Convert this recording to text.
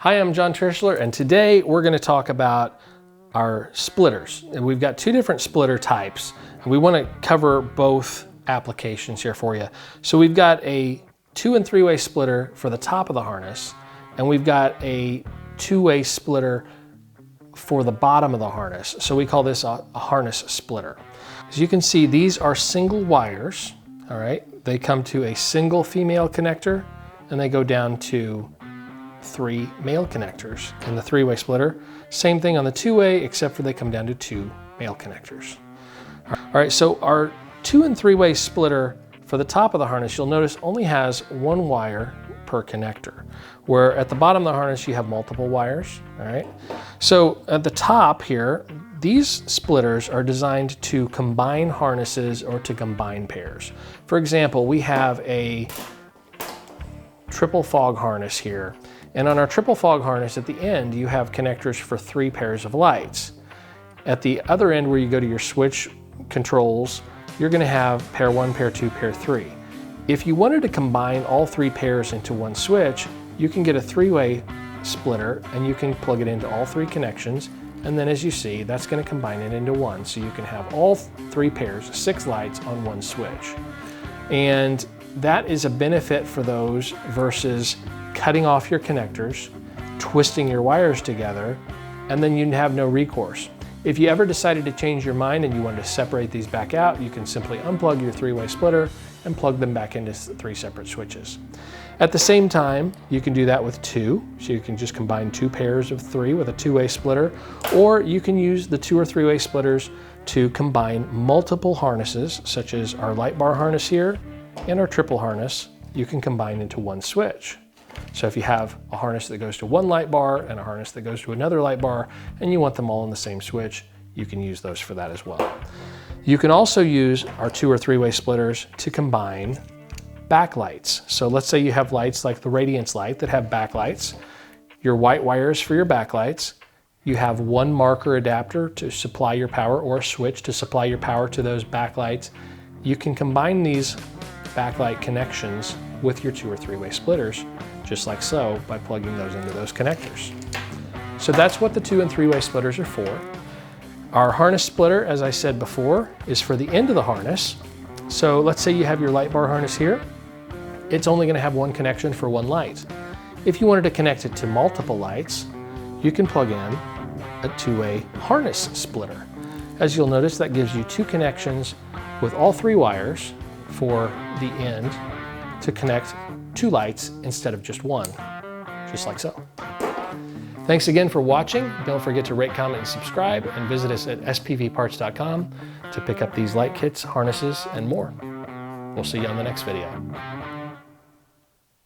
Hi, I'm John Trishler, and today we're going to talk about our splitters. And we've got two different splitter types, and we want to cover both applications here for you. So we've got a 2- and 3-way splitter for the top of the harness, and we've got a 2-way splitter for the bottom of the harness. So we call this a harness splitter. As you can see, these are single wires, all right? They come to a single female connector, and they go down to 3 male connectors in the 3-way splitter. Same thing on the 2-way, except for they come down to 2 male connectors. All right, so our 2- and 3-way splitter for the top of the harness, you'll notice only has 1 wire per connector, where at the bottom of the harness you have multiple wires, all right? So at the top here, these splitters are designed to combine harnesses or to combine pairs. For example, we have a triple fog harness here. And on our triple fog harness at the end, you have connectors for 3 pairs of lights. At the other end where you go to your switch controls, you're gonna have pair 1, pair 2, pair 3. If you wanted to combine all 3 pairs into one switch, you can get a 3-way splitter and you can plug it into all 3 connections. And then as you see, that's gonna combine it into one. So you can have all 3 pairs, 6 lights on one switch. And that is a benefit for those versus cutting off your connectors, twisting your wires together, and then you have no recourse. If you ever decided to change your mind and you wanted to separate these back out, you can simply unplug your 3-way splitter and plug them back into 3 separate switches. At the same time, you can do that with 2, so you can just combine 2 pairs of 3 with a 2-way splitter, or you can use the 2- or 3-way splitters to combine multiple harnesses, such as our light bar harness here and our triple harness, you can combine into one switch. So if you have a harness that goes to one light bar and a harness that goes to another light bar, and you want them all in the same switch, you can use those for that as well. You can also use our 2- or 3-way splitters to combine backlights. So let's say you have lights like the radiance light that have backlights, your white wires for your backlights, you have one marker adapter to supply your power or a switch to supply your power to those backlights. You can combine these backlight connections with your 2- or 3-way splitters, just like so, by plugging those into those connectors. So that's what the 2- and 3-way splitters are for. Our harness splitter, as I said before, is for the end of the harness. So let's say you have your light bar harness here. It's only going to have one connection for one light. If you wanted to connect it to multiple lights, you can plug in a 2-way harness splitter. As you'll notice, that gives you 2 connections with all 3 wires for the end to connect 2 lights instead of just 1, just like so. Thanks again for watching. Don't forget to rate, comment, and subscribe, and visit us at spvparts.com to pick up these light kits, harnesses, and more. We'll see you on the next video.